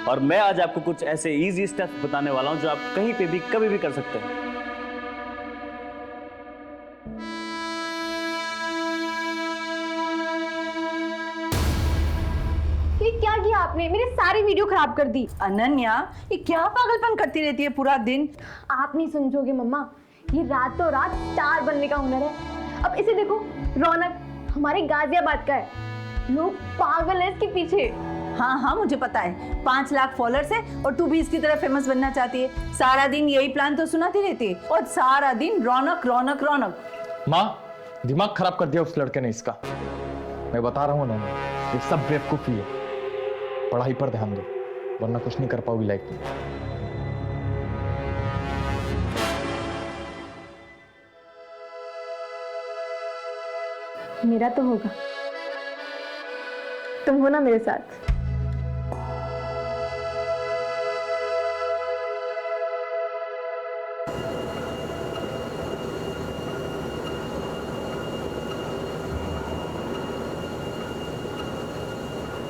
और मैं आज आपको कुछ ऐसे इजी स्टेप्स बताने वाला हूं जो आप कहीं पे भी कभी भी कर सकते हैं। ये क्या किया आपने? मेरी सारी वीडियो खराब कर दी। अनन्या, ये क्या पागलपन करती रहती है पूरा दिन? आप नहीं समझोगे मम्मा, ये रातों रात स्टार बनने का हुनर है। अब इसे देखो, रौनक हमारे गाजियाबाद का है, लोग पागल है इसके पीछे। हाँ हाँ, मुझे पता है, 5 लाख फॉलोअर्स है और तू भी इसकी तरह फेमस बनना चाहती है। सारा दिन यही प्लान तो सुनाती रहती है और सारा दिन रौनक रौनक रौनक। माँ, दिमाग खराब कर दिया उस लड़के ने इसका। मैं बता रहा हूँ ना, ये सब बेवकूफी है। पढ़ाई पर ध्यान दो, वरना कुछ नहीं कर पाओगी लाइफ में। मेरा तो होगा, तुम हो ना मेरे साथ।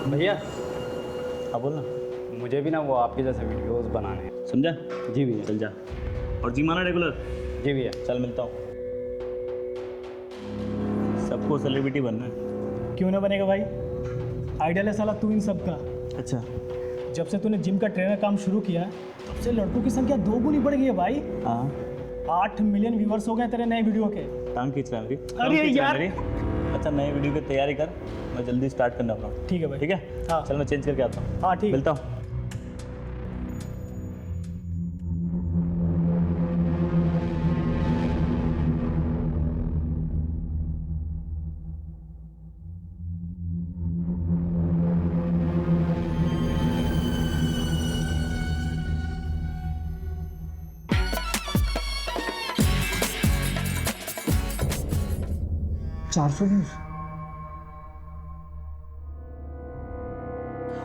भैया, हाँ बोल ना। मुझे भी ना वो आपके जैसे वीडियोस बनाने हैं। समझा? जी भैया। चल जा और जी माना रेगुलर। जी भैया। चल मिलता हूँ। सबको सेलिब्रिटी बनना है। क्यों ना बनेगा भाई, आइडल है साला तू इन सब का। अच्छा। जब से तूने जिम का ट्रेनर काम शुरू किया तब से लड़कों की संख्या 2 गुनी बढ़ गई है भाई। हाँ 8 मिलियन व्यूवर्स हो गए तेरे नए वीडियो के। टांग खींच रहा है मेरी। अरे टांग खींच रहा है यार। मेरी। अच्छा, नए वीडियो की तैयारी कर, मैं जल्दी स्टार्ट करने वाला हूँ। ठीक है भाई। ठीक है? हाँ। चल मैं चेंज करके आता हूँ। हाँ ठीक। मिलता हूँ।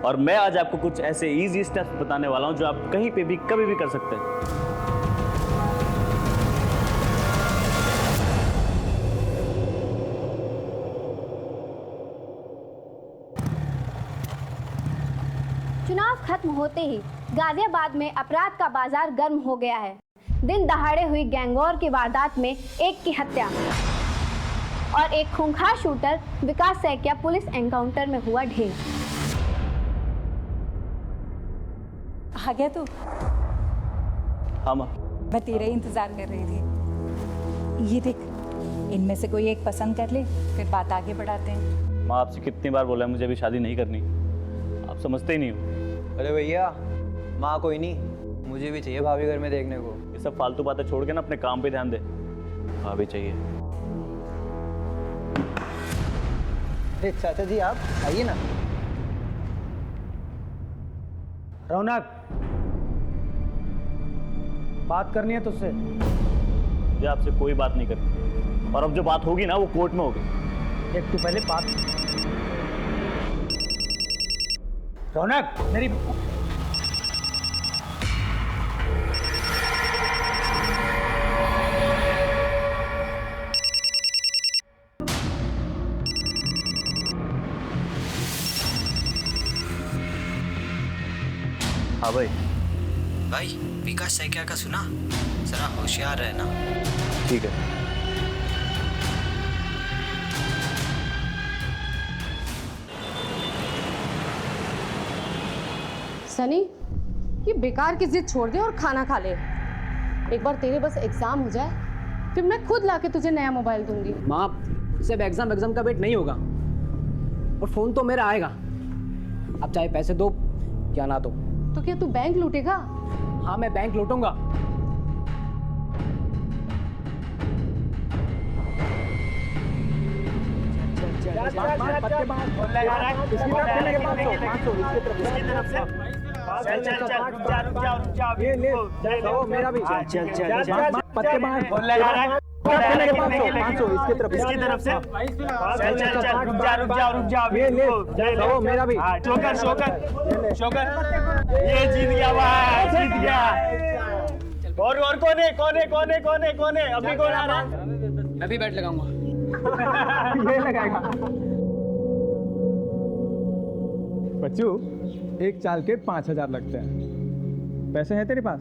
और मैं आज आपको कुछ ऐसे इजी स्टेप्स बताने वाला हूं जो आप कहीं पे भी कभी भी कर सकते हैं। चुनाव खत्म होते ही गाजियाबाद में अपराध का बाजार गर्म हो गया है। दिन दहाड़े हुई गैंगवॉर की वारदात में एक की हत्या और एक खूंखार शूटर विकास सैकिया पुलिस एनकाउंटर में हुआ ढेर। आ गया तू? हाँ माँ। मैं तेरा ही इंतजार कर रही थी। ये देख, इनमें से कोई एक पसंद कर ले, फिर बात आगे बढ़ाते हैं। माँ, आपसे कितनी बार बोला है मुझे अभी शादी नहीं करनी, आप समझते ही नहीं हो। अरे भैया, माँ कोई नहीं, मुझे भी चाहिए भाभी घर में देखने को। ये सब फालतू बातें छोड़ के ना अपने काम पे ध्यान दे। भाभी चाहिए। अरे चाचा जी, आप आइए ना। रौनक, बात करनी है तुझसे। मुझे आपसे कोई बात नहीं करनी, और अब जो बात होगी ना वो कोर्ट में होगी। एक तू पहले बात। रौनक, मेरी हाँ भाई। भाई, विकास सैकिया का सुना? जरा होशियार रहना। ठीक है। सनी, ये बेकार की जिद छोड़ दे और खाना खा ले। एक बार तेरे बस एग्जाम हो जाए, फिर मैं खुद लाके तुझे नया मोबाइल दूंगी। माँ, सिर्फ एग्जाम का वेट नहीं होगा, और फोन तो मेरा आएगा। आप चाहे पैसे दो या ना दो। तो क्या तू बैंक लूटेगा? हाँ, मैं बैंक लूटूंगा। मेरा भी पत्ते मार इसकी तरफ से। मेरा भी शोकर, ये जीत गया भाई, जीत गया। और कौन है? अभी कौन आ रहा है? मैं भी बैट लगाऊंगा। ये लगाएगा। बच्चू, एक चाल के 5,000 लगते हैं। पैसे हैं तेरे पास?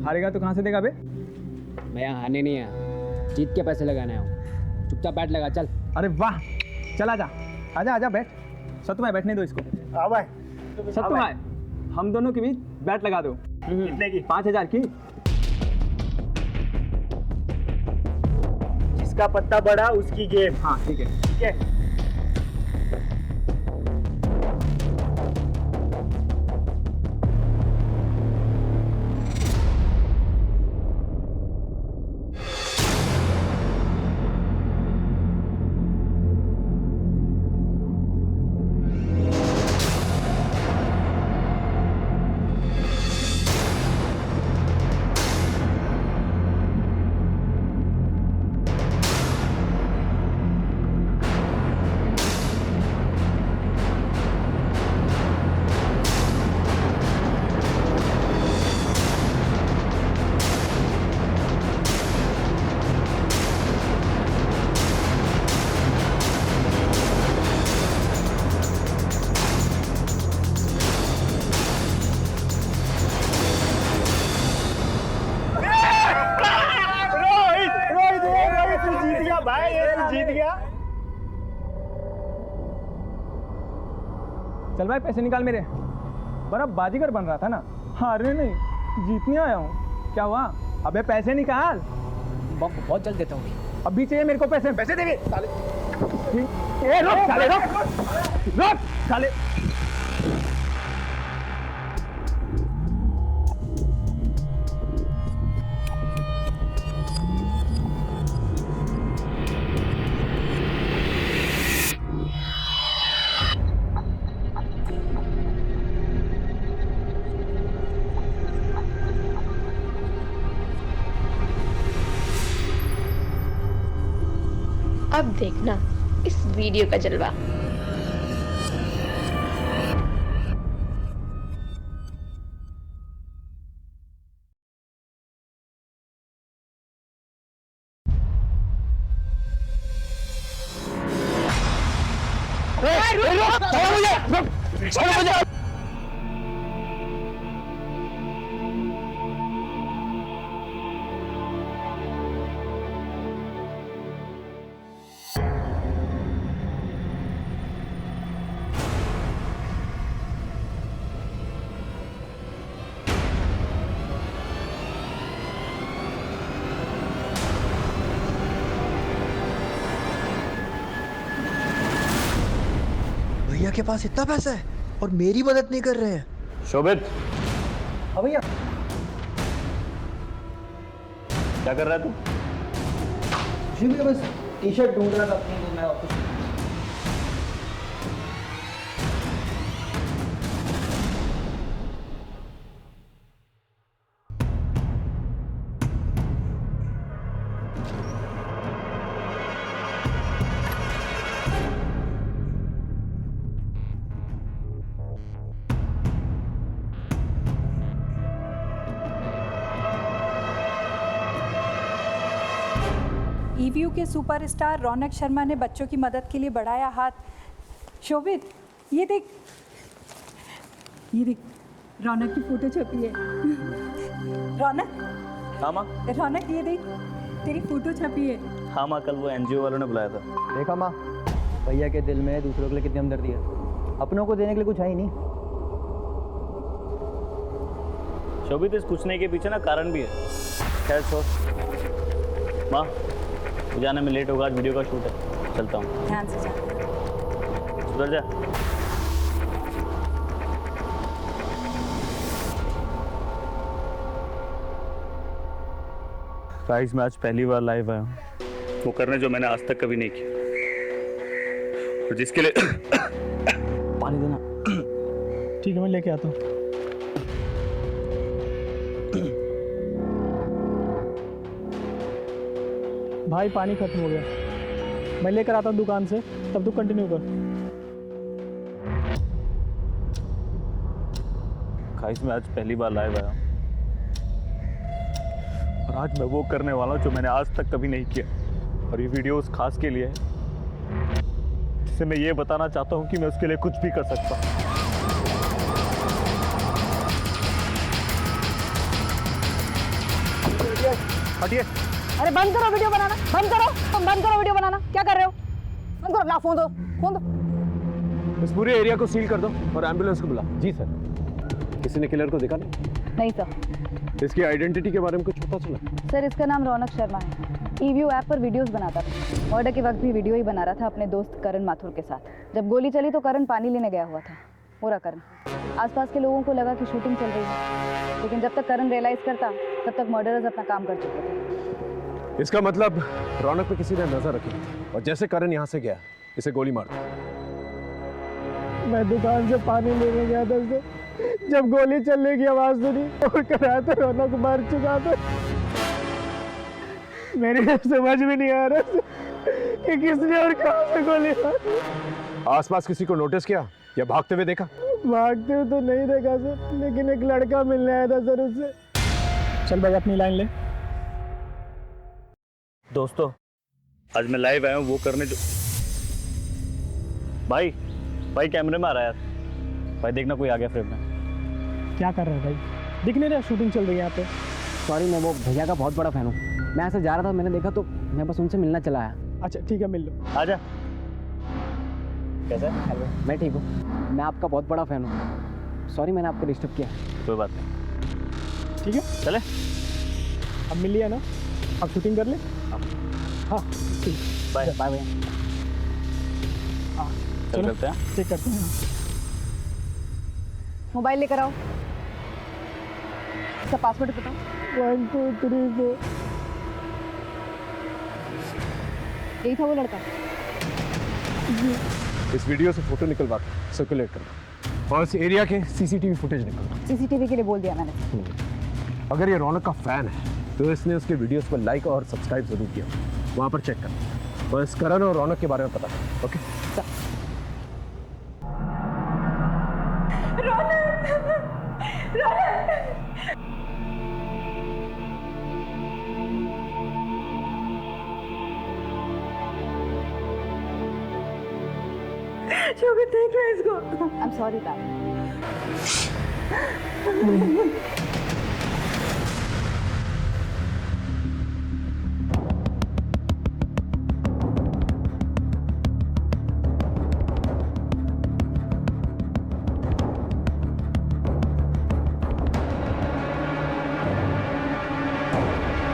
हारेगा तो कहाँ से देगा बे? मैं यहाँ हारने नहीं आया, जीत के पैसे लगाने आया हूँ। चुपचाप बैठ लगा, चल। अरे वाह, चल आजा आजा आजा, बैठ। सत्तू भाई बैठने दो इसको। हाँ भाई। सत्तू भाई, हम दोनों के बीच बैट लगा दो। कितने की? 5,000 की। जिसका पत्ता बड़ा उसकी गेम। हाँ ठीक है। ठीक है। भाई जीत गया। चल भाई पैसे निकाल मेरे। बड़ा बाजीगर बन रहा था ना, हारने नहीं जीतने आया हूँ। क्या हुआ? अबे पैसे निकाल। बहुत जल्द देता हूँ। अभी चाहिए मेरे को पैसे। पैसे देंगे साले। ए रुक साले, रुक साले। अब देखना इस वीडियो का जलवा। भैया के पास इतना पैसा है और मेरी मदद नहीं कर रहे हैं। शोभित, हाँ भैया। क्या कर रहा है तू? जी भैया, बस टी शर्ट ढूंढ रहा था अपनी, तो मैं वापस। ईवीयू के सुपरस्टार रौनक शर्मा ने बच्चों की मदद के लिए बढ़ाया हाथ। शोभित, ये देख रौनक की फोटो छपी है। रौनक। हाँ माँ। रौनक, ये देख तेरी फोटो छपी है। हाँ माँ, कल वो एनजीओ वालों ने बुलाया था। देखा माँ, भैया के दिल में दूसरों के लिए कितनी हमदर्दी है। अपनों को देने के लिए कुछ है ही नहीं। शोभित, इस कुछ नहीं के पीछे ना कारण भी है। खैर छोड़ माँ, जाने में लेट होगा, आज वीडियो का शूट है, चलता हूँ। ध्यान से जा। सुधर जा। गाइस, मैं आज पहली बार लाइव आया हूँ, वो करने जो मैंने आज तक कभी नहीं किया, और जिसके लिए पानी देना। ठीक है, मैं लेके आता हूँ। भाई पानी खत्म हो गया, मैं लेकर आता हूँ दुकान से, तब तू कंटिन्यू कर। गाइस, मैं आज पहली बार लाइव आया हूँ, और आज मैं वो करने वाला हूँ जो मैंने आज तक कभी नहीं किया, और ये वीडियो उस खास के लिए है जिसे मैं ये बताना चाहता हूँ कि मैं उसके लिए कुछ भी कर सकता हूँ। हटिए। अरे बंद करो वीडियो बनाना, बंद करो, तुम बंद करो वीडियो बनाना। क्या कर रहे हो? बंद करो, ला फोन दो, फोन दो। इस पूरे एरिया को सील कर दो और एम्बुलेंस को बुला। जी सर। किसी ने किलर को देखा नहीं? नहीं सर। इसकी आइडेंटिटी के बारे में कुछ पता चला? सर इसका नाम रौनक शर्मा है। ईव्यू ऐप पर वीडियोस बनाता था। मर्डर के वक्त भी वीडियो ही बना रहा था अपने दोस्त करण माथुर के साथ। जब गोली चली तो करण पानी लेने गया हुआ था। पूरा करण। आसपास के लोगों को लगा कि शूटिंग चल रही है, लेकिन जब तक करण रियलाइज करता तब तक मर्डरर्स अपना काम कर चुके थे। इसका मतलब रौनक पे किसी ने नजर रखी और जैसे करण यहाँ से गया इसे गोली मार दी। मैं दुकान से पानी लेने गया था सर, जब गोली चलने की आवाज सुनी और कराया तो रौनक मर चुका था। मेरे समझ में नहीं आ रहा कि किसने और कहां से गोली मारी। आसपास किसी को नोटिस किया या भागते हुए देखा? भागते हुए तो नहीं देखा सर, लेकिन एक लड़का मिलने आया था सर उससे। चल भाई अपनी लाइन ले। दोस्तों आज मैं लाइव आया हूँ वो करने जो भाई कैमरे में आ रहा है यार। भाई देखना कोई आ गया फ्रेम में। क्या कर रहे हैं भाई? दिख नहीं रहा शूटिंग चल रही है यहाँ पे। सॉरी मैं वो भैया का बहुत बड़ा फैन हूँ। मैं ऐसे जा रहा था, मैंने देखा तो मैं बस उनसे मिलना चला आया। अच्छा ठीक है, मिल लो। आजा। कैसा है? हेलो, मैं ठीक हूँ। मैं आपका बहुत बड़ा फैन हूँ। सॉरी मैंने आपको डिस्टर्ब किया। कोई बात नहीं। ठीक है चले। अब मिल लिया ना, अब शूटिंग कर ले। हाँ ठीक। बाय बाय भैया। चल करते हैं। चेक करते हैं। मोबाइल लेकर आओ। इसका पासवर्ड बताओ। 1 2 3 4। यही था वो लड़का। इस वीडियो से फोटो निकलवा के सर्कुलेट करना और इस एरिया के सीसीटीवी फुटेज निकलवा। सीसीटीवी के लिए बोल दिया मैंने। अगर ये रौनक का फैन है तो इसने उसके वीडियोस पर लाइक और सब्सक्राइब जरूर किया। वहां पर चेक करना, बस करण और रौनक के बारे में पता करना। ओके। देख लो इसको। I am sorry that.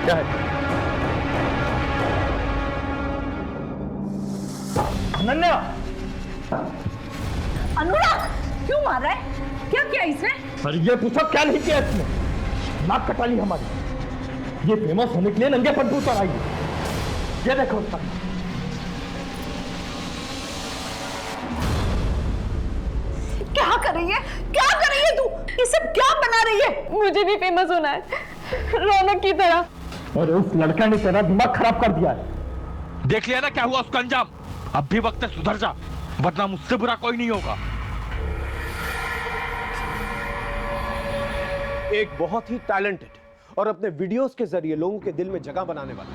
क्या है? अनन्या! अनुराग क्यों मार रहा है? क्या किया इसने? अरे ये पूछो क्या नहीं किया इसने? नाक कटा ली हमारी। ये फेमस होने के लिए नंगे पट्टू पर आई है। ये देखो उसका। क्या कर रही है? क्या कर रही है तू? ये सब क्या बना रही है? मुझे भी फेमस होना है रौनक की तरह। अरे उस लड़का ने तेरा दिमाग खराब कर दिया है। देख लिया ना क्या हुआ उसका अंजाम। अब भी वक्त है सुधर जा, वरना मुझसे बुरा कोई नहीं होगा। एक बहुत ही टैलेंटेड और अपने वीडियोस के जरिए लोगों के दिल में जगह बनाने वाला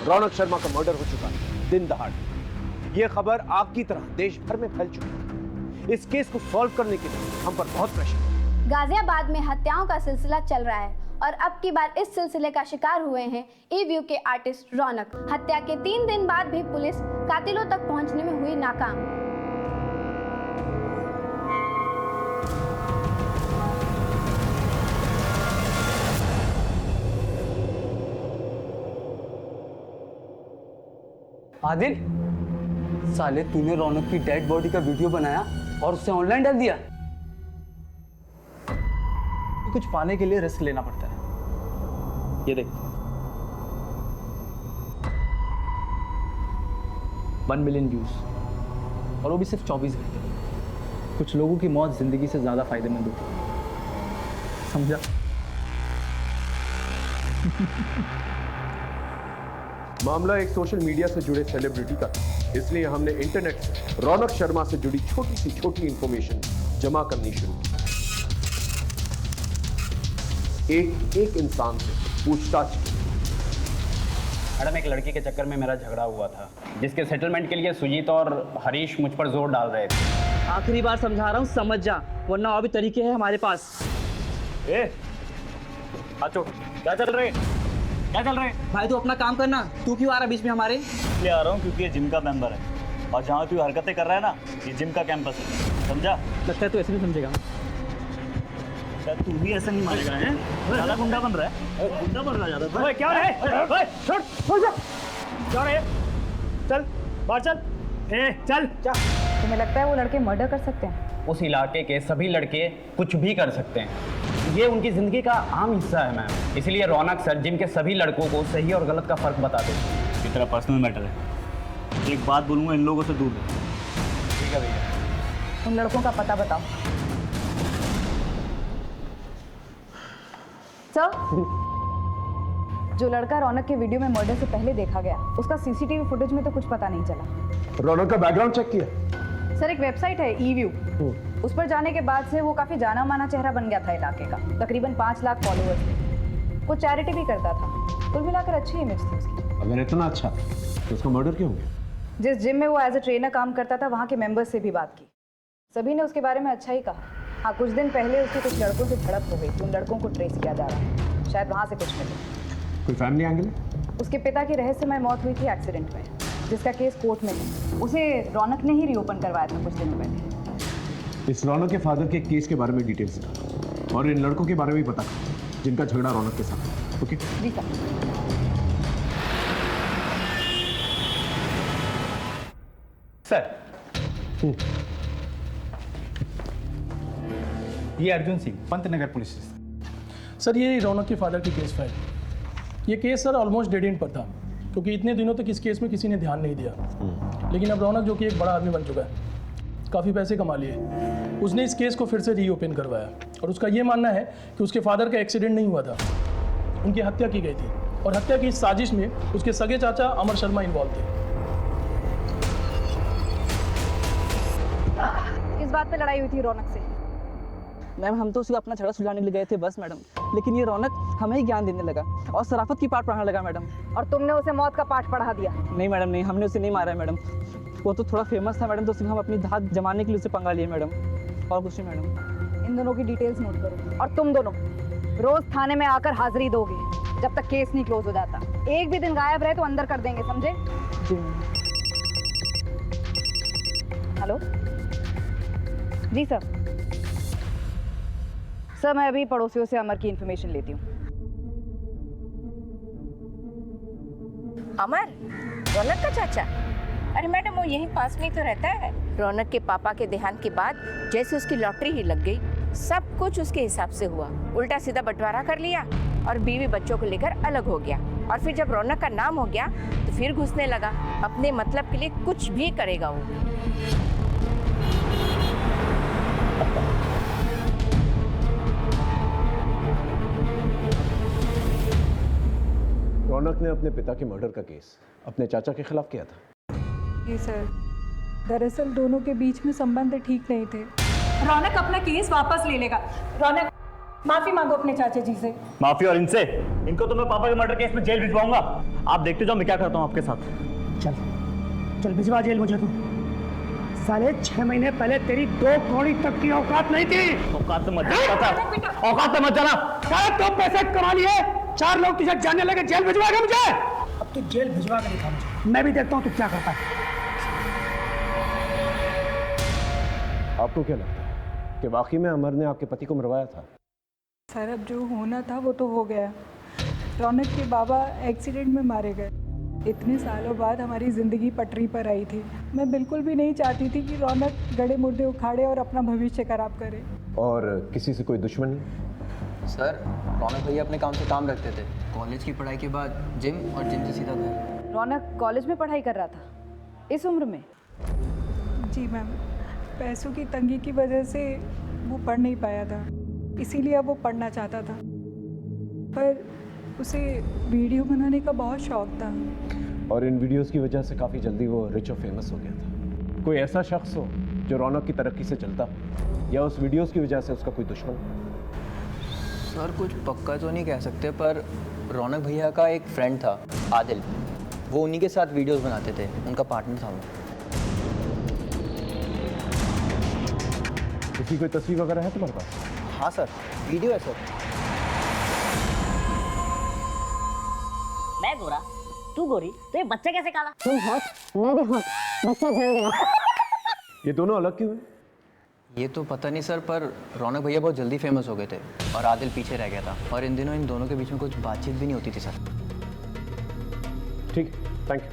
रौनक शर्मा का मर्डर हो चुका है दिन दहाड़े। यह खबर आग की तरह देश भर में फैल चुकी है। इस केस को सॉल्व करने के लिए हम पर बहुत प्रेशर है। गाजियाबाद में हत्याओं का सिलसिला चल रहा है और अब की बार इस सिलसिले का शिकार हुए हैं ईव्यू के आर्टिस्ट रौनक। हत्या के 3 दिन बाद भी पुलिस कातिलों तक पहुंचने में हुई नाकाम। आदिल, साले तूने रौनक की डेड बॉडी का वीडियो बनाया और उसे ऑनलाइन डाल दिया। कुछ पाने के लिए रिस्क लेना पड़ता है। ये देख 1 मिलियन व्यूज और वो भी सिर्फ 24 घंटे। कुछ लोगों की मौत जिंदगी से ज्यादा फायदेमंद होती है, समझा? मामला एक सोशल मीडिया से जुड़े सेलिब्रिटी का था, इसलिए हमने इंटरनेट से रौनक शर्मा से जुड़ी छोटी सी छोटी इंफॉर्मेशन जमा करनी शुरू की। एक इंसान से पूछताछ की। मैडम एक लड़की के चक्कर में मेरा झगड़ा हुआ था, जिसके सेटलमेंट के लिए सुजीत और हरीश मुझ पर जोर डाल रहे थे। आखिरी बार समझा रहा हूँ, समझ जा, वरना और भी तरीके हैं हमारे पास। आचो, क्या चल रहे? क्या चल रहा है? भाई तू अपना काम करना, तू क्यों आ रहा बीच में हमारे? इसलिए आ रहा हूँ क्योंकि ये जिम का मेंबर है और जहाँ तू हरकतें कर रहा है ना, ये जिम का कैंपस है, समझा? लगता है तू ऐसे नहीं समझेगा। क्या तू भी ऐसा नहीं मानेगा? हैं? ज़्यादा गुंडा बन रहा है, गुंडा बन रहा है ज़्यादा। ओए क्या है? ओए छोड़, छोड़ जा। क्या है? चल बाहर चल। चल। तुम्हें लगता है वो लड़के मर्डर कर सकते हैं? उस इलाके के सभी लड़के कुछ भी कर सकते हैं, ये उनकी ज़िंदगी का आम हिस्सा है मैम। इसलिए रौनक सर जिम के सभी लड़कों को सही और गलत का फ़र्क बता देते। ये तेरा पर्सनल मैटर है, एक बात बोलूँगा, इन लोगों से दूर रहो। ठीक है भैया। उन लड़कों का पता बताओ। सर, जो लड़का रौनक के वीडियो में मर्डर से पहले देखा गया, उसका सीसीटीवी फुटेज में तो कुछ पता नहीं चला। रौनक का बैकग्राउंड चेक किया? सर, एक वेबसाइट है ईव्यू, उस पर जाने के बाद से वो काफी जाना माना चेहरा बन गया था इलाके का। तकरीबन 5 लाख फॉलोअर्स थे। वो चैरिटी भी करता था। कुल मिलाकर अच्छी इमेज थी उसकी। अगर इतना अच्छा तो उसका मर्डर क्यों हो गया? जिस जिम में वो एज ए ट्रेनर काम करता था, वहाँ के मेंबर्स से भी बात की। सभी ने उसके बारे में अच्छा ही कहा। हाँ, कुछ दिन पहले उसकी कुछ लड़कों से झड़प हो गई थी। उन लड़कों को ट्रेस किया जा रहा है, शायद वहाँ से कुछ मिले। कोई फैमिली एंगल है? उसके पिता की रहस्यमय मौत हुई थी एक्सीडेंट में, जिसका केस कोर्ट में था। उसे रौनक ने ही रीओपन करवाया था कुछ दिनों पहले। इस रौनक के फादर के केस के बारे में डिटेल्स दो और इन लड़कों के बारे में भी पता करो जिनका झगड़ा रौनक के साथ। ओके? जी सर। सर, ये Arjun Singh, Pantnagar police station. Sir, ये रौनक के फादर की केस फाइल। ये case sir almost dead and पर था, क्योंकि इतने दिनों तक इस केस में किसी ने ध्यान नहीं दिया। लेकिन अब रौनक, जो कि एक बड़ा आदमी बन चुका है, काफ़ी पैसे कमा लिए, उसने इस केस को फिर से रीओपन करवाया। और उसका ये मानना है कि उसके फादर का एक्सीडेंट नहीं हुआ था, उनकी हत्या की गई थी। और हत्या की इस साजिश में उसके सगे चाचा अमर शर्मा इन्वॉल्व थे। किस बात पे लड़ाई हुई थी रौनक से? मैम, हम तो उसे अपना झगड़ा सुलझाने के लिए गए थे बस मैडम, लेकिन ये रौनक हमें ही ज्ञान देने लगा और शराफत की पाठ पढ़ाने लगा मैडम। और तुमने उसे मौत का पाठ पढ़ा दिया? नहीं मैडम, नहीं, हमने उसे नहीं मारा है मैडम। वो तो थोड़ा फेमस था मैडम, तो सिर्फ हम अपनी धाक जमाने के लिए उसे पंगा लिए मैडम, और कुछ नहीं मैडम। इन दोनों की डिटेल्स नोट करो। और तुम दोनों रोज थाने में आकर हाजिरी दोगे जब तक केस नहीं क्लोज हो जाता। एक भी दिन गायब रहे तो अंदर कर देंगे, समझे? जी मैम। हेलो जी सर। सर, मैं अभी पड़ोसियों से अमर की इन्फॉर्मेशन लेती हूँ। अमर, रौनक का चाचा? अरे मैडम, वो यहीं पास में ही तो रहता है। रौनक के पापा के देहांत के बाद जैसे उसकी लॉटरी ही लग गई, सब कुछ उसके हिसाब से हुआ। उल्टा सीधा बंटवारा कर लिया और बीवी बच्चों को लेकर अलग हो गया। और फिर जब रौनक का नाम हो गया तो फिर घुसने लगा। अपने मतलब के लिए कुछ भी करेगा वो। रौनक ने अपने पिता के मर्डर का केस अपने चाचा के खिलाफ किया था। जी सर, दरअसल दोनों के बीच में संबंध ठीक नहीं थे। रौनक अपना केस वापस ले लेगा। रौनक, माफी मांगो अपने चाचा जी से। माफी? और इनसे? इनको तो मैं पापा के मर्डर केस में जेल भिजवाऊंगा। आप देखते जाओ मैं क्या करता हूँ आपके साथ। चल चल भिजवा जेल मुझे तू। साले 6 महीने पहले तेरी 2 कौड़ी तक की औकात नहीं थी। औकात से मत चला, औकात से मत चला। तो पैसे कमा लिए, 4 लोग तुझे जानने लगे, जेल भिजवाएगा मुझे? अब तू जेल भिजवा के दिखा मुझे, मैं भी देखता हूँ तू क्या करता है। आपको क्या लगता है कि वाकई में अमर ने आपके पति को मरवाया था? सर, अब जो होना था वो तो हो गया। रौनक के बाबा एक्सीडेंट में मारे गए। इतने सालों बाद हमारी ज़िंदगी पटरी पर आई थी। मैं बिल्कुल भी नहीं चाहती थी कि रौनक गड़े मुर्दे उखाड़े और अपना भविष्य खराब करे। और किसी से कोई दुश्मनी? सर, रौनक भैया अपने काम से काम रखते थे। कॉलेज की पढ़ाई के बाद जिम और जिम से सीधा घर। रौनक कॉलेज में पढ़ाई कर रहा था इस उम्र में? जी मैम, पैसों की तंगी की वजह से वो पढ़ नहीं पाया था, इसीलिए अब वो पढ़ना चाहता था। पर उसे वीडियो बनाने का बहुत शौक था। और इन वीडियोस की वजह से काफ़ी जल्दी वो रिच और फेमस हो गया था। कोई ऐसा शख्स हो जो रौनक की तरक्की से चलता, या उस वीडियोस की वजह से उसका कोई दुश्मन? सर, कुछ पक्का तो नहीं कह सकते, पर रौनक भैया का एक फ्रेंड था आदिल, वो उन्हीं के साथ वीडियोस बनाते थे, उनका पार्टनर था वो। उसकी कोई तस्वीर वगैरह है तुम्हारे पास? हाँ सर, वीडियो है सर। गोरी तो ये बच्चा कैसे काला? तुम हॉट मैं भी हॉट, बच्चा जल गया। ये दोनों अलग क्यों हैं? ये तो पता नहीं सर, पर रौनक भैया बहुत जल्दी फेमस हो गए थे और आदिल पीछे रह गया था, और इन दिनों इन दोनों के बीच में कुछ बातचीत भी नहीं होती थी सर। ठीक, थैंक यू।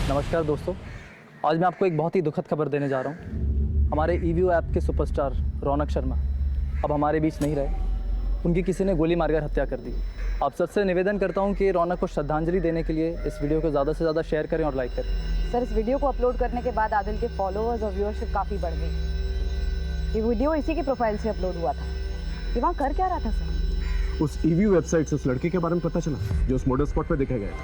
नमस्कार दोस्तों, आज मैं आपको एक बहुत ही दुखद खबर देने जा रहा हूँ। हमारे ईवीओ ऐप के सुपरस्टार रौनक शर्मा अब हमारे बीच नहीं रहे। उनकी किसी ने गोली मारकर हत्या कर दी। आप सबसे निवेदन करता हूँ कि रौनक को श्रद्धांजलि देने के लिए इस वीडियो को ज़्यादा से ज़्यादा शेयर करें और लाइक करें। सर, इस वीडियो को अपलोड करने के बाद आदिल के फॉलोअर्स और व्यूअरशिप काफ़ी बढ़ गई। ये वीडियो इसी की प्रोफाइल से अपलोड हुआ था। ये वहाँ कर क्या रहा था सर? उस ईवीओ वेबसाइट से उस लड़के के बारे में पता चला जो उस मॉडल स्पॉट पे देखा गया था।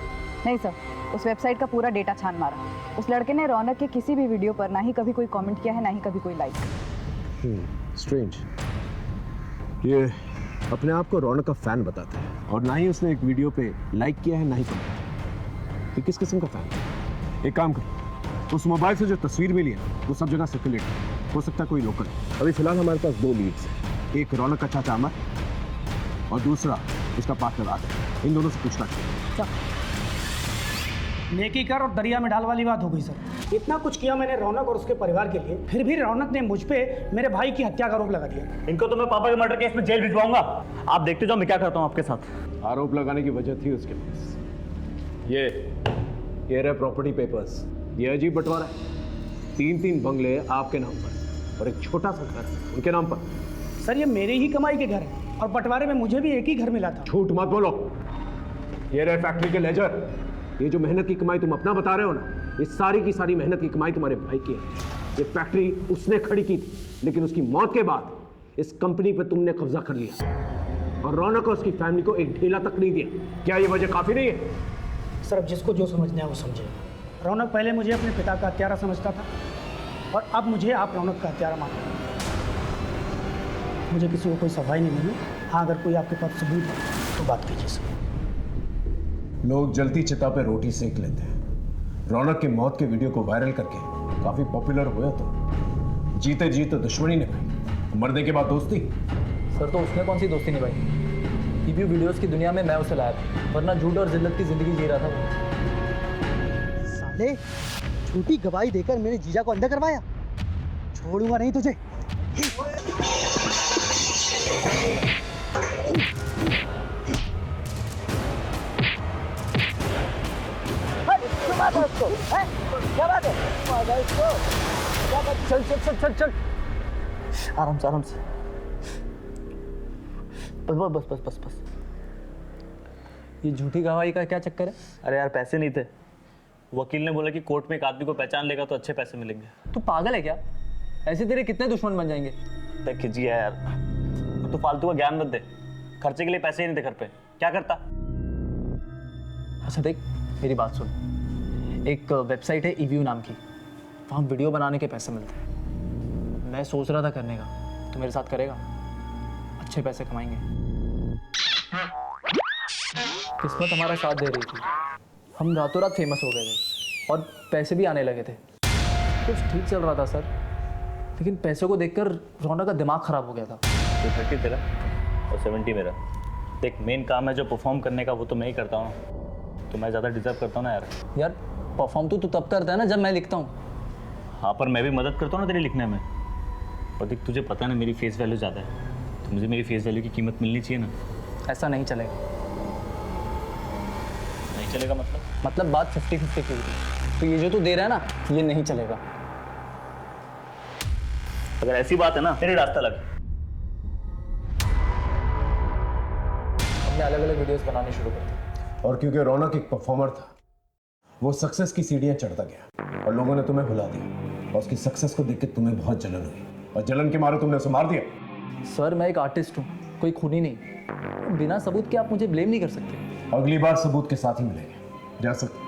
नहीं सर, उस वेबसाइट का पूरा डेटा छान मारा। उस लड़के ने रौनक के किसी भी वीडियो पर ना ही कभी कोई कमेंट किया है, ना ही कभी कोई लाइक। स्ट्रेंज। ये अपने आप को रौनक का फैन बताता है और ना ही उसने एक वीडियो पे लाइक किया है, ना ही कमेंट। ये किस किस्म का फैन है? एक काम कर, उस मोबाइल से जो तस्वीर मिली है वो सब जगह सर्कुलेट हो सकता है कोई लोकल। अभी फिलहाल हमारे पास 2 लीड्स हैं, एक रौनक का चाचा अमर और दूसरा उसका पार्टनर आदिल। इन दोनों से पूछना चाहिए। नेकी कर और दरिया में डाल वाली बात हो गई सर। इतना कुछ किया मैंने रौनक और उसके परिवार के लिए, फिर भी रौनक ने मुझ पे मेरे भाई की हत्या का आरोप लगा दिया। इनको तो मैं पापा के मर्डर केस में जेल भिजवाऊंगा। आप देखते जाओ मैं क्या करता हूँ आपके साथ। आरोप लगाने की वजह थी उसके पास। ये रहे प्रॉपर्टी पेपर्स। ये अजीब बंटवारा है। 3-3 बंगले आपके नाम पर और एक छोटा सा घर उनके नाम पर। सर, ये मेरे ही कमाई के घर है और बंटवारे में मुझे भी एक ही घर मिला था। झूठ मत बोलो। ये रहे फैक्ट्री के लेजर। ये जो मेहनत की कमाई तुम अपना बता रहे हो ना, ये सारी की सारी मेहनत की कमाई तुम्हारे भाई की है। ये फैक्ट्री उसने खड़ी की थी, लेकिन उसकी मौत के बाद इस कंपनी पे तुमने कब्जा कर लिया और रौनक और उसकी फैमिली को एक ढेला तक नहीं दिया। क्या ये वजह काफी नहीं है? सर, अब जिसको जो समझना है वो समझे। रौनक पहले मुझे अपने पिता का हत्यारा समझता था और अब मुझे आप रौनक का हत्यारा मानते हैं। मुझे किसी को कोई सफाई नहीं मिली। हाँ, अगर कोई आपके पास सबूत है तो बात कीजिए सर। लोग जलती चिता पे रोटी सेक लेते हैं। रौनक की मौत के वीडियो को वायरल करके काफी पॉपुलर हुआ तो जीते जी तो दुश्मनी निभाई, मरने के बाद दोस्ती। सर, तो उसने कौन सी दोस्ती निभाई? ईवीओ वीडियोस की दुनिया में मैं उसे लाया था, वरना झूठ और जिल्लत की जिंदगी जी रहा था वो। साले, झूठी गवाही देकर मेरे जीजा को अंधा करवाया। छोड़ूंगा नहीं तुझे। क्या बात है? चल चल चल चल चल, आराम से, आराम से। बस बस बस बस बस। ये झूठी गवाही का क्या चक्कर है? अरे यार, पैसे नहीं थे। वकील ने बोला कि कोर्ट में एक आदमी को पहचान लेगा तो अच्छे पैसे मिलेंगे। तू पागल है क्या? ऐसे तेरे कितने दुश्मन बन जाएंगे? देख खिजिए यार, तो फालतू का ज्ञान मत दे। खर्चे के लिए पैसे ही नहीं थे घर पे, क्या करता? अच्छा देख, मेरी बात सुन। एक वेबसाइट है ईवीओ नाम की, वहाँ वीडियो बनाने के पैसे मिलते हैं। मैं सोच रहा था करने का, तो मेरे साथ करेगा? अच्छे पैसे कमाएंगे। किस्मत हमारा साथ दे रही थी, हम रातों रात फेमस हो गए थे और पैसे भी आने लगे थे। कुछ ठीक चल रहा था सर, लेकिन पैसों को देखकर रौनक का दिमाग खराब हो गया था। तो 30 तेरा और 70 मेरा। देख, मेन काम है जो परफॉर्म करने का, वो तो मैं ही करता हूँ, तो मैं ज़्यादा डिजर्व करता हूँ ना यार। यार, परफॉर्म तो तू तब करता है ना जब मैं लिखता हूँ। हाँ, पर मैं भी मदद करता हूँ ना तेरे लिखने में। और देख, तुझे पता है ना मेरी फेस वैल्यू ज़्यादा है, तो मुझे मेरी फेस वैल्यू की कीमत मिलनी चाहिए ना। ऐसा नहीं चलेगा। नहीं चलेगा मतलब बात 50-50 की। तो ये जो तू दे रहा है ना, ये नहीं चलेगा। अगर ऐसी बात है ना, तेरे रास्ता लग। हमने अलग अलग वीडियोस बनाने शुरू कर दी। और क्योंकि रौनक एक परफॉर्मर था, वो सक्सेस की सीढ़ियां चढ़ता गया और लोगों ने तुम्हें भुला दिया और उसकी सक्सेस को देख के तुम्हें बहुत जलन हुई और जलन के मारे तुमने उसे मार दिया। सर, मैं एक आर्टिस्ट हूँ, कोई खूनी नहीं। बिना सबूत के आप मुझे ब्लेम नहीं कर सकते। अगली बार सबूत के साथ ही मिलेंगे। जा सकते।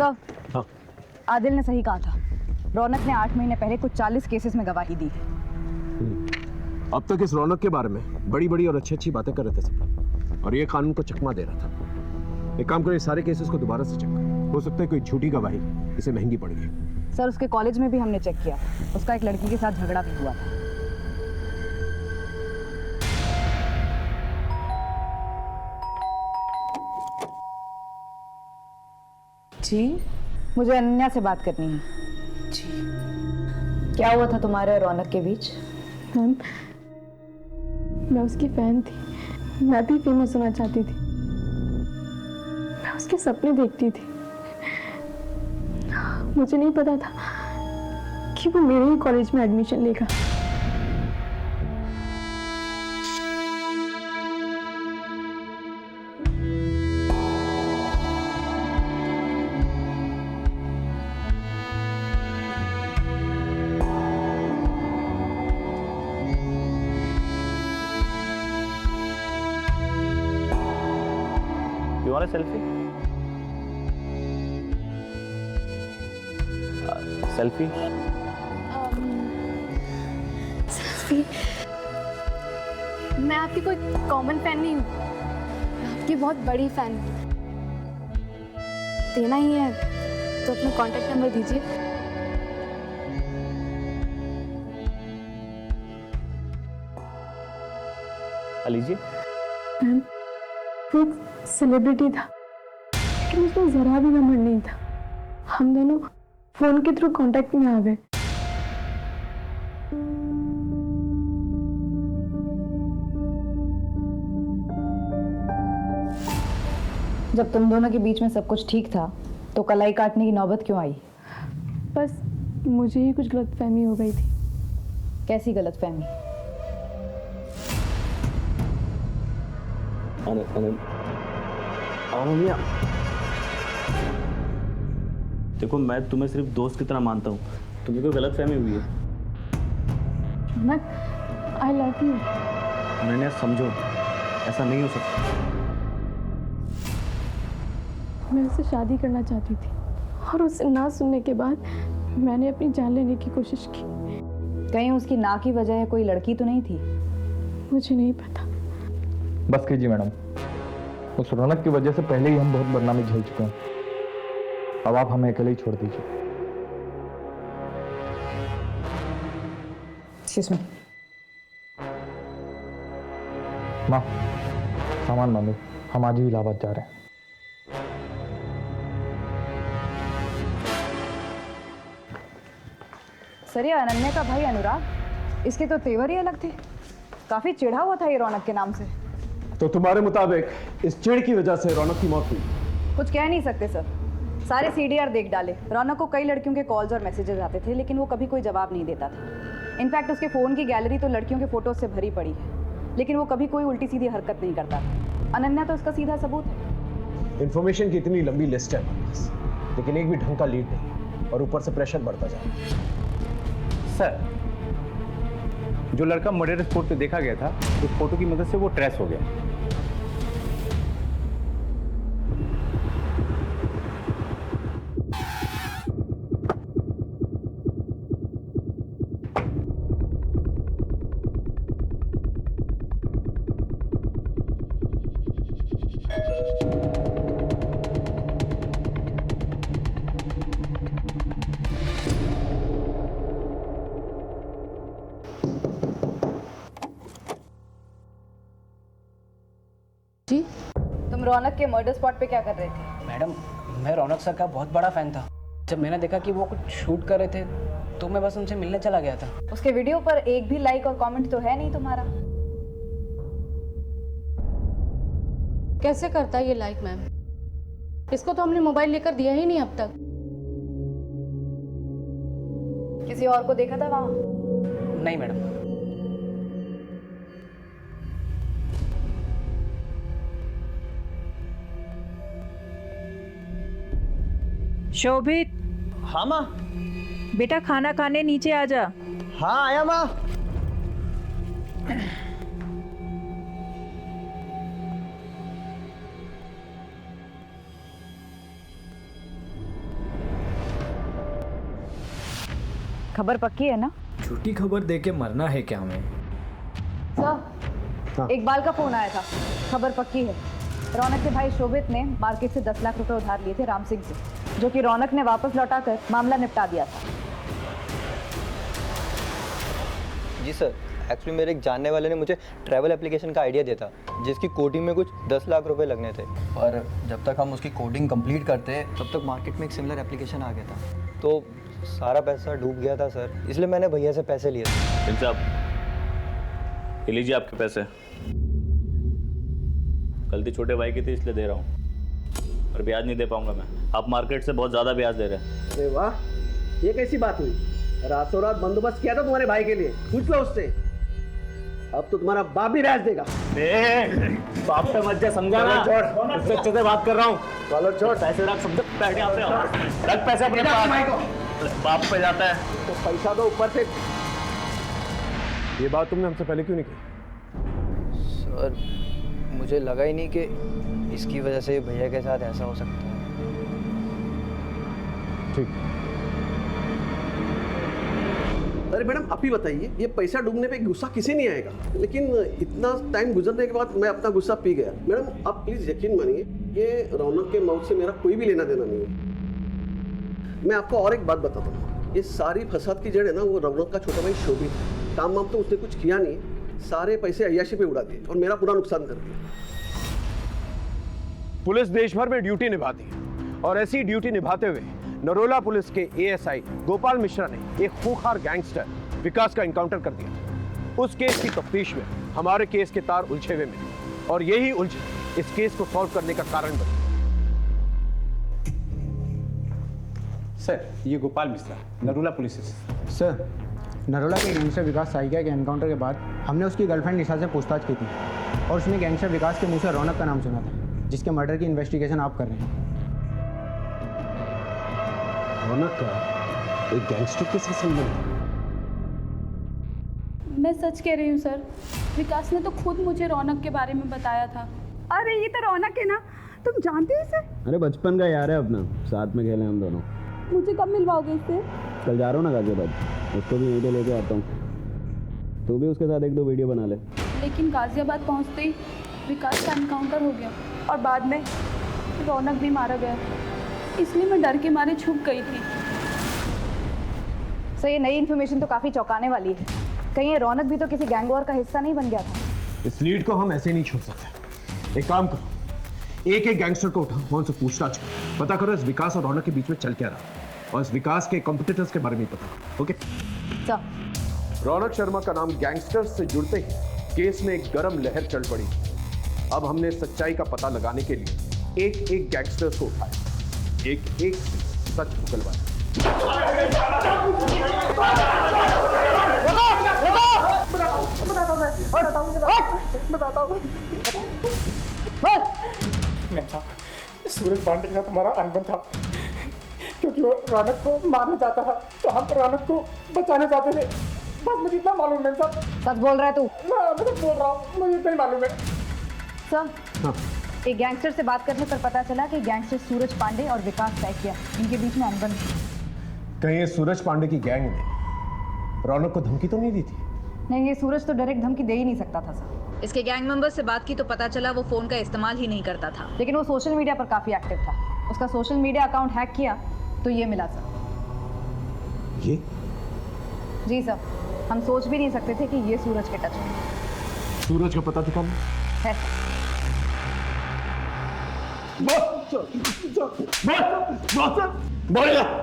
सर, हाँ। आदिल ने सही कहा था। रौनक ने 8 महीने पहले कुछ 40 केसेस में गवाही दी है। अब तक इस रौनक के बारे में बड़ी बड़ी और अच्छी अच्छी बातें कर रहे थे सब लोग, और ये कानून को चकमा दे रहा था। एक काम करो, इस सारे केसेस को दोबारा से चेक करो, हो सकता है कोई झूठी गवाही इसे महंगी पड़ गई। सर, उसके कॉलेज में भी हमने चेक किया, उसका एक लड़की के साथ झगड़ा भी हुआ था। जी, मुझे अनन्या से बात करनी है। जी। क्या हुआ था तुम्हारे और रौनक के बीच? मैम, मैं उसकी फैन थी, मैं भी फेमस होना चाहती थी, मैं उसके सपने देखती थी। मुझे नहीं पता था कि वो मेरे ही कॉलेज में एडमिशन लेगा। You want a selfie? Selfie? Selfie? मैं आपकी कोई कॉमन फैन नहीं हूँ, मैं आपकी बहुत बड़ी फैन हूँ। देना ही है तो अपना कॉन्टैक्ट नंबर दीजिए। लीजिए। मैम, वो एक सेलिब्रिटी था, लेकिन उसमें जरा भी घमंड नहीं था। हम दोनों फोन के थ्रू कांटेक्ट में आ गए। जब तुम दोनों के बीच में सब कुछ ठीक था तो कलाई काटने की नौबत क्यों आई? बस मुझे ही कुछ गलतफहमी हो गई थी। कैसी गलतफहमी? अनन्या, देखो मैं तुम्हें सिर्फ दोस्त की तरह मानता हूँ, तुम्हें कोई गलतफहमी हुई है। I love you. अनन्या समझो, ऐसा नहीं हो सकता। मैं उससे शादी करना चाहती थी और उससे ना सुनने के बाद मैंने अपनी जान लेने की कोशिश की। कहीं उसकी ना की वजह कोई लड़की तो नहीं थी? मुझे नहीं पता। बस कीजिए मैडम, उस रौनक की वजह से पहले ही हम बहुत बदनामी झेल चुके हैं। अब आप हमें अकेले ही छोड़ दीजिए। माँ, सामान बांधो, हम आज ही इलाहाबाद जा रहे हैं। सर, ये अनन्या का भाई अनुराग, इसके तो तेवर ही अलग थे। काफी चिढ़ा हुआ था ये रौनक के नाम से। तो तुम्हारे मुताबिक इस चिढ़ की वजह से रौनक की मौत हुई? कुछ कह नहीं सकते सर, सारे सीडीआर देख डाले। रौनक को कई लड़कियों के कॉल्स और मैसेजेस आते थे, लेकिन वो कभी कोई जवाब नहीं देता था। इनफैक्ट उसके फ़ोन की गैलरी तो लड़कियों के फोटोज से भरी पड़ी है, लेकिन वो कभी कोई उल्टी सीधी हरकत नहीं करता था। अनन्या तो उसका सीधा सबूत है। इंफॉर्मेशन की इतनी लंबी लिस्ट है हमारे पास, लेकिन एक भी ढंग का लीड नहीं, और ऊपर से प्रेशर बढ़ता जा रहा है। सर, जो लड़का मर्डर स्पॉट पे देखा गया था, उस फोटो की मदद से वो ट्रेस हो गया। जी, तुम रौनक के मर्डर स्पॉट पे क्या कर रहे थे? मैडम, मैं रौनक सर का बहुत बड़ा फ़ैन था। जब मैंने देखा कि वो कुछ शूट कर रहे थे तो मैं बस उनसे मिलने चला गया था। उसके वीडियो पर एक भी लाइक और कमेंट तो है नहीं तुम्हारा। कैसे करता है ये लाइक मैम? इसको तो हमने मोबाइल लेकर दिया ही नहीं अब तक। किसी और को देखा था वहां? नहीं मैडम। शोभित। हाँ माँ। बेटा खाना खाने नीचे आ जा। हाँ आया माँ। खबर पक्की है ना? झूठी खबर दे के मरना है क्या हमें? सर, इकबाल का फोन आया था, खबर पक्की है। रौनक के भाई शोभित ने मार्केट से 10 लाख रुपए उधार लिए थे राम सिंह से, जो कि रौनक ने वापस लौटाकर मामला निपटा दिया था। जी सर, एक्चुअली मेरे एक जानने वाले ने मुझे ट्रैवल एप्लीकेशन का आइडिया दिया था, जिसकी कोडिंग में कुछ 10 लाख रुपए लगने थे, और जब तक हम उसकी कोडिंग कंप्लीट करते तब तक मार्केट में एक सिमिलर एप्लीकेशन आ गया था, तो सारा पैसा डूब गया था सर, इसलिए मैंने भैया से पैसे लिए थे। साहब, ये लीजिए आपके पैसे। गलती छोटे भाई की थी इसलिए दे रहा हूँ, और ब्याज नहीं दे पाऊंगा मैं। आप मार्केट से बहुत ज़्यादा ब्याज दे रहे हैं। अरे वाह, ये कैसी बात हुई? रातों रात बंदोबस्त किया था तुम्हारे भाई के लिए, पूछ लो उससे। अब तो तुम्हारा बाप भी ब्याज देगा। बाप पे मत जा, समझा ना? इससे अच्छे से बात कर रहा हूँ। चलो छोड़, पैसे रख, समझ बैठ यहाँ पे, रख पैसे अपने पास। बाप पे जाता है तो पैसा दो ऊपर से। ये बात तुमने हमसे पहले क्यों नहीं की? सर, मुझे लगा ही नहीं कि इसकी वजह से भैया के साथ ऐसा हो सकता है। ठीक। अरे मैडम, आप ही बताइए, ये पैसा डूबने पे गुस्सा किसी नहीं आएगा, लेकिन इतना टाइम गुजरने के बाद मैं अपना गुस्सा पी गया। मैडम, आप प्लीज यकीन मानिए, ये रौनक के मौत से मेरा कोई भी लेना देना नहीं है। मैं आपको और एक बात बताता हूँ, ये सारी फसाद की जड़ है ना, वो रौनक का छोटा भाई शोभित है। काम वाम तो उसने कुछ किया नहीं, सारे पैसे अय्याशी पे उड़ा दिए और मेरा पूरा नुकसान कर दिया। पुलिस देश भर में ड्यूटी निभाती है, और ऐसी ड्यूटी निभाते हुए नरोला पुलिस के एएसआई गोपाल मिश्रा ने एक खूंखार गैंगस्टर विकास का एनकाउंटर कर दिया। उस केस की तफ्तीश में हमारे केस के तार उलझे हुए मिले, और यही उलझन इस केस को सॉल्व करने का कारण बनी। सर, ये गोपाल मिश्रा, नरोला पुलिस। सर, नरोला के गैंगस्टर विकास साइकिया के एनकाउंटर के बाद हमने उसकी गर्लफ्रेंड निशा से पूछताछ की थी, और उसने गैंगस्टर विकास के मुंह से रौनक का नाम सुना था, जिसके मर्डर की इन्वेस्टिगेशन आप कर रहे हैं। रौनक का एक गैंगस्टर के साथ संबंध? मैं सच कह रही हूँ सर, विकास ने तो खुद मुझे रौनक के बारे में बताया था। अरे ये तो रौनक है ना, तुम जानते हो इसे? अरे बचपन का यार है अपना, साथ में खेले हम दोनों। मुझे कब मिलवाओगे इससे? कल जा रहा हूँ ना गाजियाबाद, उसको भी यहीं पे लेके आता हूँ। तू भी उसके साथ 1-2 वीडियो बना ले। लेकिन गाजियाबाद पहुँचते ही विकास का एनकाउंटर हो गया, और बाद में रौनक भी मारा गया, इसलिए मैं डर के मारे छुप गई थी। सर, ये नई इन्फॉर्मेशन तो काफ़ी चौंकाने वाली है। कहीं ये रौनक भी तो किसी गैंग वॉर का हिस्सा नहीं बन गया था? इस लीड को हम ऐसे नहीं छोड़ सकते। एक काम करो, एक गैंगस्टर को उठाओ, वहां से पूछताछ करो, पता करो इस विकास और रौनक के बीच में चल क्या रहा, और इस विकास के कॉम्पिटिटर्स के बारे में पता करो। Okay sir. रौनक शर्मा का नाम गैंगस्टर्स से जुड़ते ही केस में एक गर्म लहर चल पड़ी। अब हमने सच्चाई का पता लगाने के लिए एक गैंगस्टर्स को उठाया, एक सच उगलवाया। सूरज पांडे के साथ हमारा अनबन था, क्योंकि वो रौनक को मारना चाहता था, तो हम रौनक को बचाना चाहते थे। बस मुझे इतना मालूम है सर। सच बोल रहा है तू? मैं सच बोल रहा हूँ, मुझे इतना ही मालूम है। सर, एक गैंगस्टर से बात करने पर पता चला कि गैंगस्टर सूरज पांडे और विकास सैकिया, इनके बीच में अनबन थी। कहीं ये सूरज पांडे की गैंग ने रौनक को धमकी तो नहीं दी थी? नहीं, ये सूरज तो डायरेक्ट धमकी दे ही नहीं सकता था सर। इसके गैंग मेंबर से बात की तो पता चला वो फ़ोन का इस्तेमाल ही नहीं करता था, लेकिन वो सोशल मीडिया पर काफ़ी एक्टिव था। उसका सोशल मीडिया अकाउंट हैक किया तो ये मिला सर। ये? जी सर, हम सोच भी नहीं सकते थे कि ये सूरज के टच में। सूरज का पता दिखा है।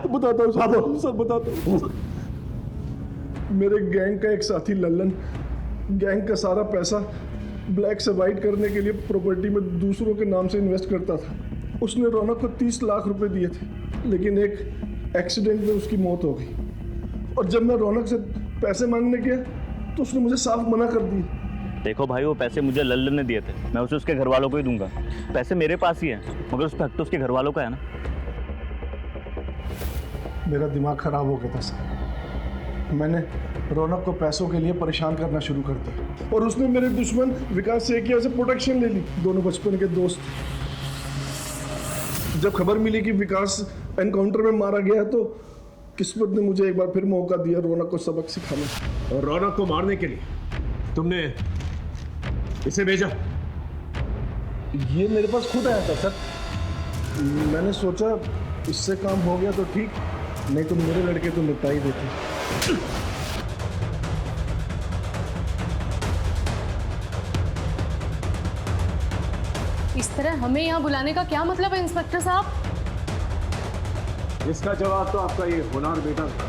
बताता हूँ सर, बताता हूँ। मेरे गैंग का एक साथी लल्लन गैंग का सारा पैसा ब्लैक से वाइट करने के लिए प्रॉपर्टी में दूसरों के नाम से इन्वेस्ट करता था। उसने रौनक को 30 लाख रुपए दिए थे, लेकिन एक एक्सीडेंट में उसकी मौत हो गई। और जब मैं रौनक से पैसे मांगने गया तो उसने मुझे साफ मना कर दिया। देखो भाई, वो पैसे मुझे लल्लन ने दिए थे, मैं उसे उसके घर वालों को ही दूंगा। पैसे मेरे पास ही हैं, मगर उस पर हक तो उसके घर वालों का है ना। मेरा दिमाग खराब हो गया था सर। मैंने रौनक को पैसों के लिए परेशान करना शुरू कर दिया, और उसने मेरे दुश्मन विकास सैकिया से प्रोटेक्शन ले ली। दोनों बचपन के दोस्त। जब खबर मिली कि विकास एनकाउंटर में मारा गया तो किस्मत ने मुझे एक बार फिर मौका दिया रौनक को सबक सिखाने। और रौनक को मारने के लिए तुमने इसे भेजा? ये मेरे पास खुद आया था सर। मैंने सोचा इससे काम हो गया तो ठीक, नहीं तो मेरे लड़के तो निपटा ही देते। इस तरह हमें यहाँ बुलाने का क्या मतलब है इंस्पेक्टर साहब? इसका जवाब तो आपका ये होनहार बेटा था।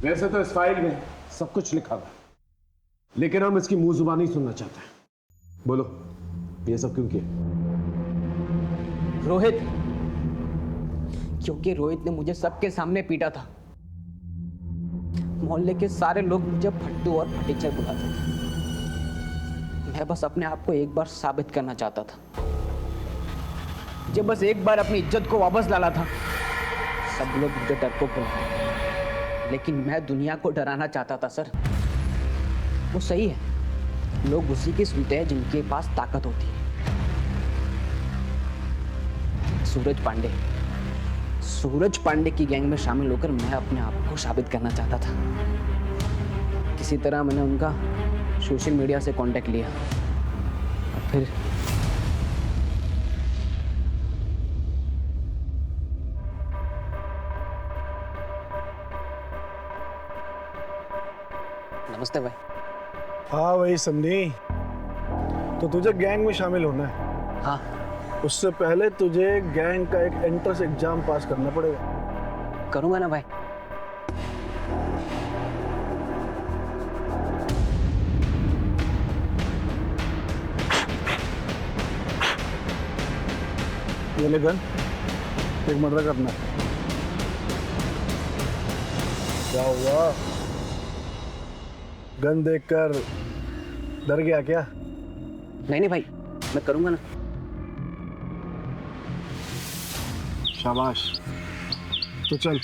वैसे तो इस फाइल में सब कुछ लिखा हुआ है, लेकिन हम इसकी मुंह जुबानी सुनना चाहते हैं। बोलो, ये सब क्यों किया? रोहित, क्योंकि रोहित ने मुझे सबके सामने पीटा था। मोहल्ले के सारे लोग मुझे फट्टू और फटीचर बुलाते थे। मैं बस अपने आप को एक बार साबित करना चाहता था। जब बस एक बार अपनी इज्जत को वापस लाना था। सब लोग मुझे डरपोक बुलाते, लेकिन मैं दुनिया को डराना चाहता था सर। वो सही है, लोग उसी की सुनते हैं जिनके पास ताकत होती है। सूरज पांडे की गैंग में शामिल होकर मैं अपने आप को साबित करना चाहता था। किसी तरह मैंने उनका सोशल मीडिया से कांटेक्ट लिया और फिर नमस्ते भाई। हाँ भाई सन्नी, तो तुझे गैंग में शामिल होना है? हाँ। उससे पहले तुझे गैंग का एक एंट्रेंस एग्जाम पास करना पड़ेगा। करूंगा ना भाई। ये ले गन, एक मर्डर करना है। क्या हुआ? गन देखकर डर गया क्या? नहीं भाई, मैं करूंगा ना। शाबाश। तो चल,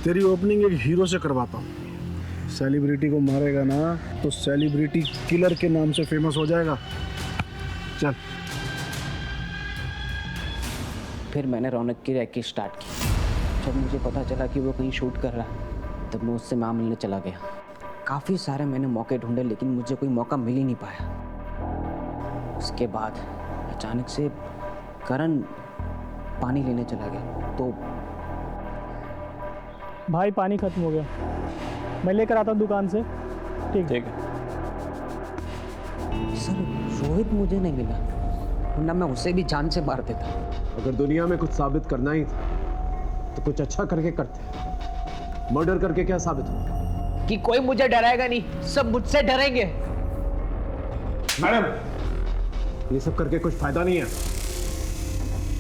तेरी ओपनिंग एक हीरो से करवाता हूँ। सेलिब्रिटी को मारेगा ना तो सेलिब्रिटी किलर के नाम से फेमस हो जाएगा। चल। फिर मैंने रौनक की रैकी स्टार्ट की। जब मुझे पता चला कि वो कहीं शूट कर रहा है, तब मैं उससे मां मिलने चला गया। काफ़ी सारे मैंने मौके ढूंढे, लेकिन मुझे कोई मौका मिल ही नहीं पाया। उसके बाद अचानक से करण पानी लेने चला गया तो भाई पानी खत्म हो गया, मैं लेकर आता हूँ दुकान से। ठीक है सर। रोहित मुझे नहीं मिला, वरना मैं उसे भी जान से मार देता। अगर दुनिया में कुछ साबित करना ही था तो कुछ अच्छा करके करते। मर्डर करके क्या साबित हो? कि कोई मुझे डराएगा नहीं, सब मुझसे डरेंगे। मैडम, ये सब करके कुछ फायदा नहीं है।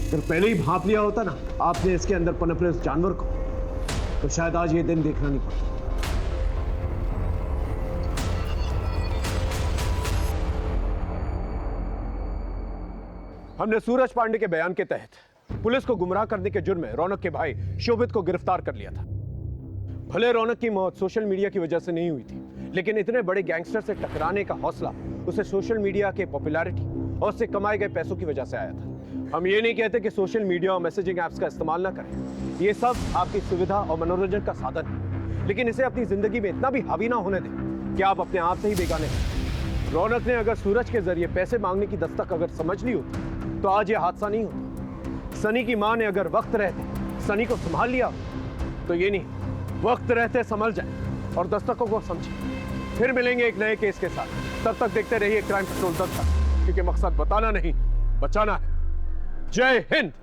अगर पहले ही भांप लिया होता ना आपने इसके अंदर पनप रहे उस जानवर को, तो शायद आज ये दिन देखना नहीं पड़ता। हमने सूरज पांडे के बयान के तहत पुलिस को गुमराह करने के जुर्म में रौनक के भाई शोभित को गिरफ्तार कर लिया था। भले रौनक की मौत सोशल मीडिया की वजह से नहीं हुई थी, लेकिन इतने बड़े गैंगस्टर से टकराने का हौसला उसे सोशल मीडिया के पॉपुलैरिटी और उससे कमाए गए पैसों की वजह से आया था। हम ये नहीं कहते कि सोशल मीडिया और मैसेजिंग ऐप्स का इस्तेमाल ना करें, ये सब आपकी सुविधा और मनोरंजन का साधन है, लेकिन इसे अपनी जिंदगी में इतना भी हावी ना होने दें कि आप अपने आप से ही बेगाने हैं। रौनक ने अगर सूरज के जरिए पैसे मांगने की दस्तक अगर समझ ली होती तो आज ये हादसा नहीं होता। सनी की मां ने अगर वक्त रहते सनी को संभाल लिया तो ये नहीं, वक्त रहते संभल जाए और दस्तकों को समझे। फिर मिलेंगे एक नए केस के साथ। तब तक देखते रहिए क्राइम पेट्रोल 10 तक, क्योंकि मकसद बताना नहीं, बचाना है। जय हिंद।